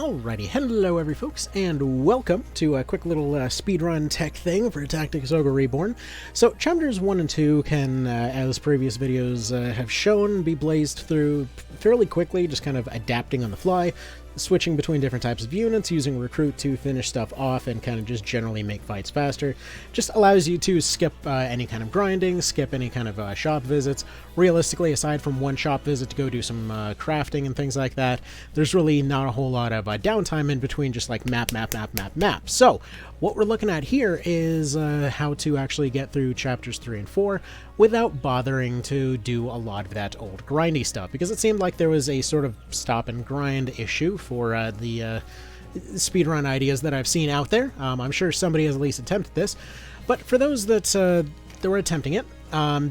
Alrighty, hello every folks, and welcome to a quick little speedrun tech thing for Tactics Ogre Reborn. So, chapters 1 and 2 can, as previous videos have shown, be blazed through fairly quickly, just kind of adapting on the fly, switching between different types of units, using Recruit to finish stuff off and kind of just generally make fights faster. Just allows you to skip any kind of grinding, skip any kind of shop visits. Realistically, aside from one shop visit to go do some crafting and things like that, there's really not a whole lot of downtime in between, just like map. So, what we're looking at here is how to actually get through chapters 3 and 4 without bothering to do a lot of that old grindy stuff, because it seemed like there was a sort of stop and grind issue for the speedrun ideas that I've seen out there. I'm sure somebody has at least attempted this, but for those that were attempting it,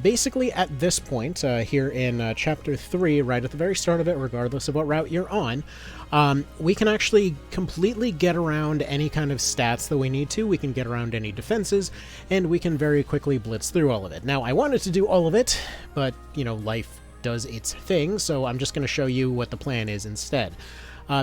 basically at this point, here in chapter 3, right at the very start of it, regardless of what route you're on, we can actually completely get around any kind of stats that we need to. We can get around any defenses, and we can very quickly blitz through all of it. Now, I wanted to do all of it, but, you know, life does its thing, so I'm just going to show you what the plan is instead.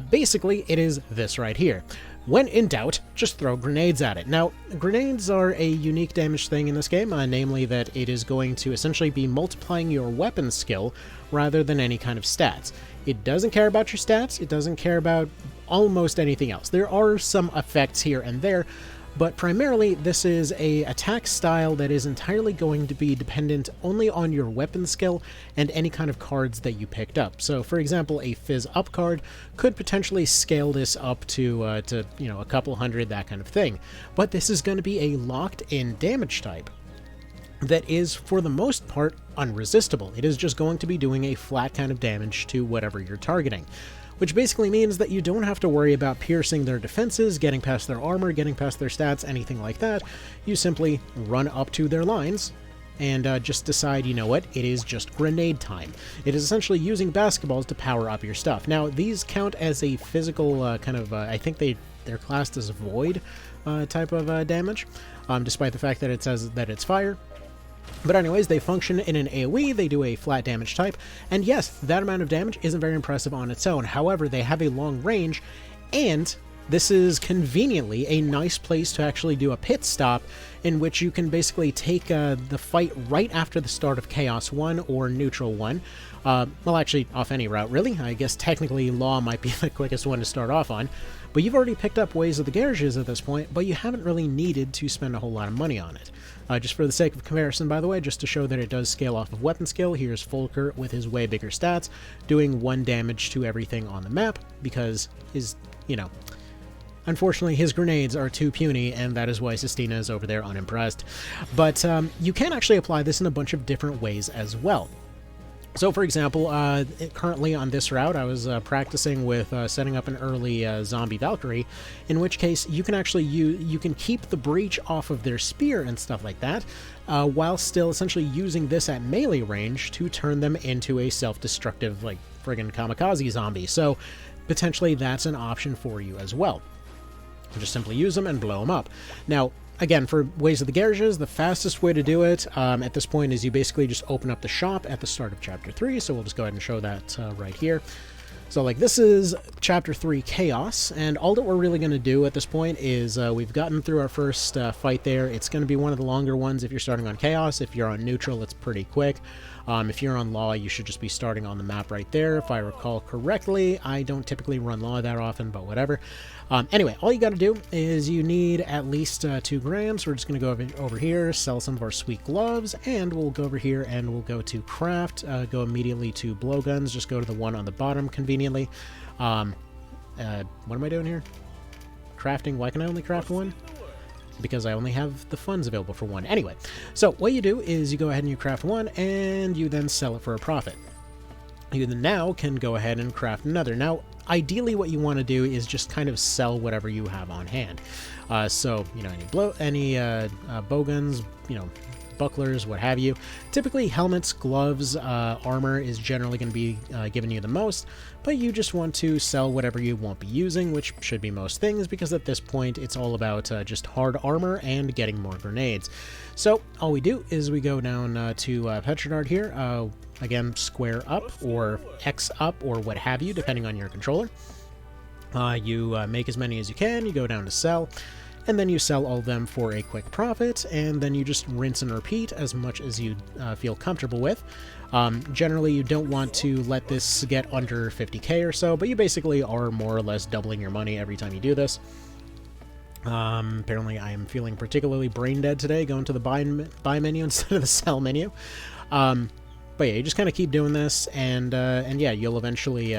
Basically, it is this right here. When in doubt, just throw grenades at it. Now, grenades are a unique damage thing in this game, namely that it is going to essentially be multiplying your weapon skill rather than any kind of stats. It doesn't care about your stats, it doesn't care about almost anything else. There are some effects here and there, but primarily this is a attack style that is entirely going to be dependent only on your weapon skill and any kind of cards that you picked up. So for example, a Fizz Up card could potentially scale this up to you know, a couple hundred, that kind of thing. But this is going to be a locked in damage type that is, for the most part, unresistible. It is just going to be doing a flat kind of damage to whatever you're targeting, which basically means that you don't have to worry about piercing their defenses, getting past their armor, getting past their stats, anything like that. You simply run up to their lines and just decide, you know what, it is just grenade time. It is essentially using basketballs to power up your stuff. Now, these count as a physical kind of, I think they're classed as void type of damage, despite the fact that it says that it's fire. But anyways, they function in an AoE, they do a flat damage type, and yes, that amount of damage isn't very impressive on its own. However, they have a long range, and this is conveniently a nice place to actually do a pit stop, in which you can basically take the fight right after the start of Chaos 1 or Neutral 1. Well, actually, off any route, really. I guess technically Law might be the quickest one to start off on, but you've already picked up Ways of the Garages at this point, but you haven't really needed to spend a whole lot of money on it. Just for the sake of comparison, by the way, just to show that it does scale off of weapon skill, here's Fulker with his way bigger stats, doing 1 damage to everything on the map, because his, you know, unfortunately his grenades are too puny, and that is why Sistina is over there unimpressed. But you can actually apply this in a bunch of different ways as well. So, for example, currently on this route, I was practicing with setting up an early zombie Valkyrie, in which case you can actually you can keep the breach off of their spear and stuff like that, while still essentially using this at melee range to turn them into a self-destructive, like, friggin' kamikaze zombie. So, potentially that's an option for you as well. Just simply use them and blow them up. Now, again, for Ways of the Garages, the fastest way to do it at this point is you basically just open up the shop at the start of Chapter 3, so we'll just go ahead and show that right here. So, like, this is Chapter 3 Chaos, and all that we're really going to do at this point is we've gotten through our first fight there. It's going to be one of the longer ones if you're starting on Chaos. If you're on Neutral, it's pretty quick. If you're on Law, you should just be starting on the map right there, if I recall correctly. I don't typically run Law that often, but whatever. Anyway, all you got to do is you need at least 2 grams. We're just going to go over here, sell some of our sweet gloves, and we'll go over here and we'll go to craft, go immediately to blowguns, just go to the one on the bottom conveniently. What am I doing here? Crafting. Why can I only craft 1? Because I only have the funds available for 1. Anyway, so what you do is you go ahead and you craft 1, and you then sell it for a profit. You then now can go ahead and craft another. Now, ideally what you want to do is just kind of sell whatever you have on hand. So, you know, any bow guns, you know, bucklers, what have you. Typically, helmets, gloves, armor is generally going to be giving you the most, but you just want to sell whatever you won't be using, which should be most things, because at this point, it's all about just hard armor and getting more grenades. So, all we do is we go down to Petrodart here, again, square up, or X up, or what have you, depending on your controller. You make as many as you can, you go down to sell, and then you sell all of them for a quick profit, and then you just rinse and repeat as much as you feel comfortable with. Generally, you don't want to let this get under 50k or so, but you basically are more or less doubling your money every time you do this. Apparently I am feeling particularly brain dead today, going to the buy menu instead of the sell menu. But yeah, you just kind of keep doing this, and yeah, you'll eventually,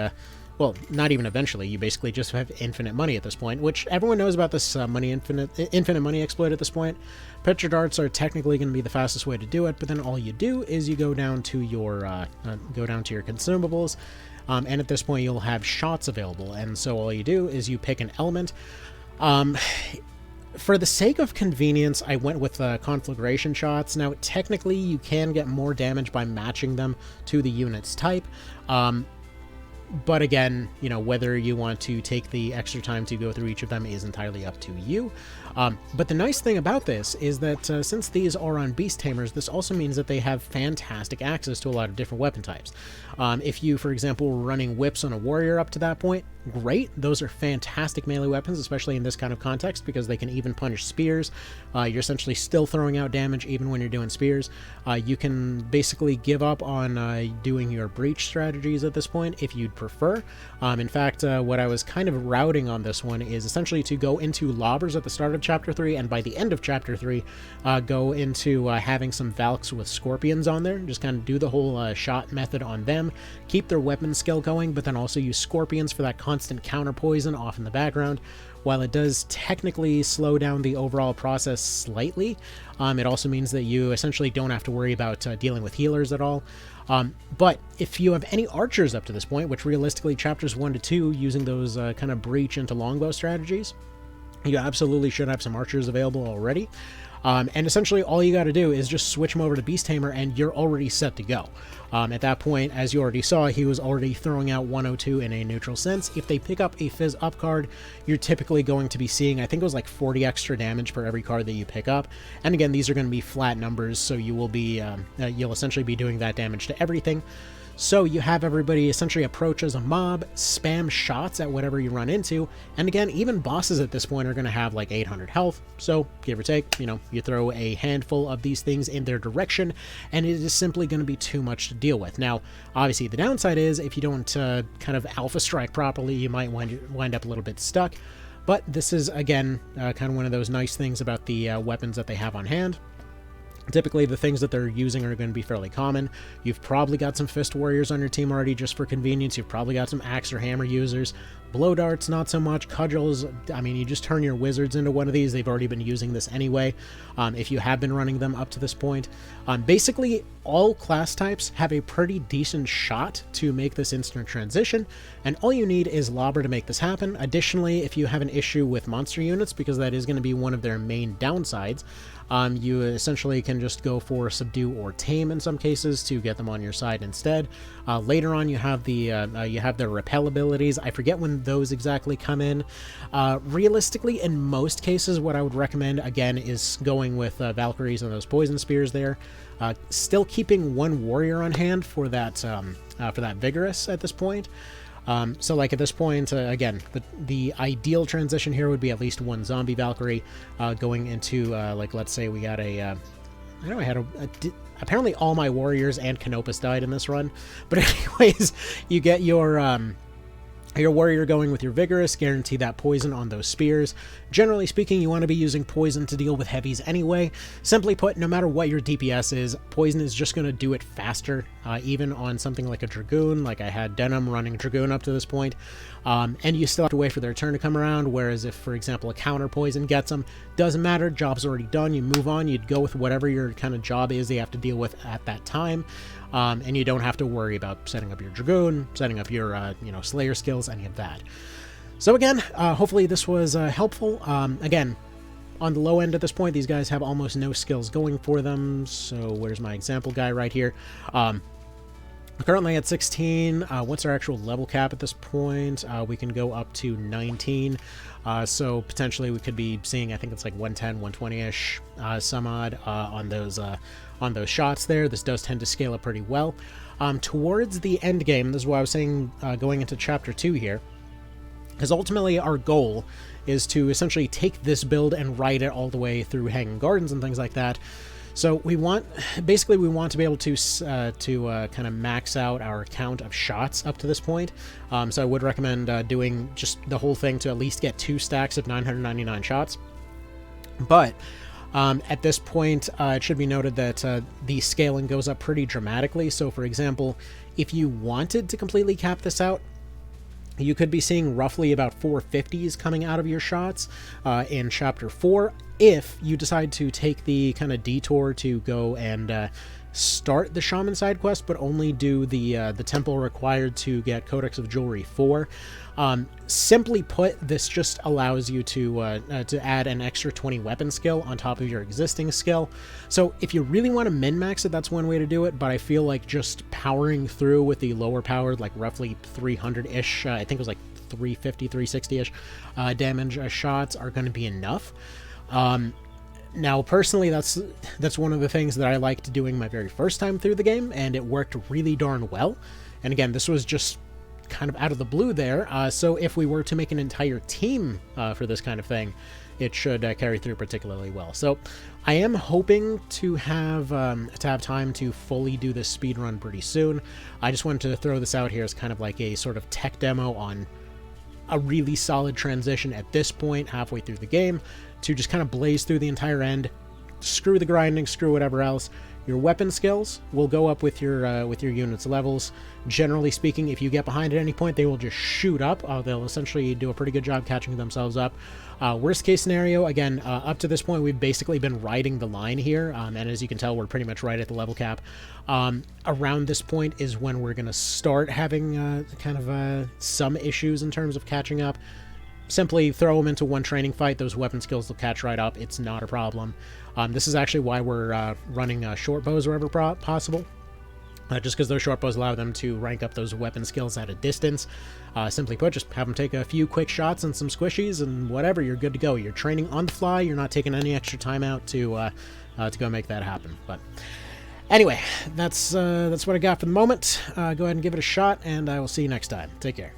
well, not even eventually, you basically just have infinite money at this point, which everyone knows about this infinite money exploit at this point. Picture darts are technically going to be the fastest way to do it, but then all you do is you go down to your consumables, and at this point you'll have shots available, and so all you do is you pick an element. For the sake of convenience, I went with conflagration shots. Now, technically, you can get more damage by matching them to the unit's type. But again, you know, whether you want to take the extra time to go through each of them is entirely up to you. But the nice thing about this is that since these are on Beast Tamers, this also means that they have fantastic access to a lot of different weapon types. If you, for example, were running whips on a warrior up to that point, great. Those are fantastic melee weapons, especially in this kind of context, because they can even punish spears. You're essentially still throwing out damage even when you're doing spears. You can basically give up on doing your breach strategies at this point if you'd prefer. In fact, what I was kind of routing on this one is essentially to go into lobbers at the start of Chapter 3, and by the end of Chapter 3, go into having some Valks with Scorpions on there. Just kind of do the whole shot method on them, keep their weapon skill going, but then also use Scorpions for that constant counter poison off in the background. While it does technically slow down the overall process slightly, it also means that you essentially don't have to worry about dealing with healers at all. But if you have any archers up to this point, which realistically chapters 1 to 2, using those kind of breach into longbow strategies, you absolutely should have some archers available already. And essentially all you got to do is just switch them over to Beast Tamer and you're already set to go. At that point, as you already saw, he was already throwing out 102 in a neutral sense. If they pick up a Fizz Up card, you're typically going to be seeing, I think it was like 40 extra damage per every card that you pick up. And again, these are going to be flat numbers, so you will be, you'll essentially be doing that damage to everything. So you have everybody essentially approach as a mob, spam shots at whatever you run into, and again, even bosses at this point are going to have like 800 health, so give or take, you know, you throw a handful of these things in their direction, and it is simply going to be too much to deal with. Now, obviously the downside is, if you don't kind of alpha strike properly, you might wind up a little bit stuck, but this is, again, kind of one of those nice things about the weapons that they have on hand. Typically, the things that they're using are going to be fairly common. You've probably got some Fist Warriors on your team already just for convenience. You've probably got some Axe or Hammer users. Blow Darts, not so much. Cudgels, I mean, you just turn your Wizards into one of these. They've already been using this anyway, if you have been running them up to this point. Basically, all class types have a pretty decent shot to make this instant transition, and all you need is Lobber to make this happen. Additionally, if you have an issue with monster units, because that is going to be one of their main downsides, you essentially can just go for Subdue or Tame in some cases to get them on your side instead. Later on, you have their repel abilities. I forget when those exactly come in. Realistically, in most cases, what I would recommend again is going with Valkyries and those poison spears there. Still keeping one warrior on hand for that vigorous at this point. So like at this point, again, the ideal transition here would be at least one zombie Valkyrie going into, like, let's say we got a, I know I had apparently all my warriors and Canopus died in this run, but anyways, you get your warrior going with your vigorous, guarantee that poison on those spears. Generally speaking, you want to be using poison to deal with heavies anyway. Simply put, no matter what your DPS is, poison is just going to do it faster, even on something like a Dragoon. Like I had Denim running Dragoon up to this point, and you still have to wait for their turn to come around, whereas if, for example, a counter poison gets them, doesn't matter, job's already done, you move on, you'd go with whatever your kind of job is they have to deal with at that time. And you don't have to worry about setting up your Dragoon, setting up your, Slayer skills, any of that. So again, hopefully this was helpful. Again, on the low end at this point, these guys have almost no skills going for them. So where's my example guy right here? Currently at 16. What's our actual level cap at this point? We can go up to 19. So potentially we could be seeing, I think it's like 110, 120-ish some odd on those shots there. This does tend to scale up pretty well. Towards the end game, this is what I was saying going into Chapter 2 here, Because ultimately our goal is to essentially take this build and ride it all the way through Hanging Gardens and things like that. So we want to be able to kind of max out our count of shots up to this point. So I would recommend doing just the whole thing to at least get 2 stacks of 999 shots. But at this point, it should be noted that the scaling goes up pretty dramatically. So for example, if you wanted to completely cap this out, you could be seeing roughly about 450s coming out of your shots in Chapter 4, if you decide to take the kind of detour to go and start the Shaman side quest, but only do the temple required to get Codex of Jewelry 4. Simply put, this just allows you to add an extra 20 weapon skill on top of your existing skill. So if you really want to min-max it, that's one way to do it, but I feel like just powering through with the lower powered, like roughly 300-ish, I think it was like 350, 360-ish damage shots are going to be enough. Now, personally, that's one of the things that I liked doing my very first time through the game, and it worked really darn well. And again, this was just kind of out of the blue there, so if we were to make an entire team for this kind of thing, it should carry through particularly well. So I am hoping to have time to fully do this speedrun pretty soon. I just wanted to throw this out here as kind of like a sort of tech demo on a really solid transition at this point, halfway through the game, to just kind of blaze through the entire end, screw the grinding, screw whatever else. Your weapon skills will go up with your units' levels. Generally speaking, if you get behind at any point, they will just shoot up. They'll essentially do a pretty good job catching themselves up. Worst case scenario, again, up to this point, we've basically been riding the line here, and as you can tell, we're pretty much right at the level cap. Around this point is when we're going to start having some issues in terms of catching up. Simply throw them into one training fight. Those weapon skills will catch right up. It's not a problem. This is actually why we're running short bows wherever possible. Just because those short bows allow them to rank up those weapon skills at a distance. Simply put, just have them take a few quick shots and some squishies and whatever, you're good to go. You're training on the fly. You're not taking any extra time out to go make that happen. But anyway, that's what I got for the moment. Go ahead and give it a shot, and I will see you next time. Take care.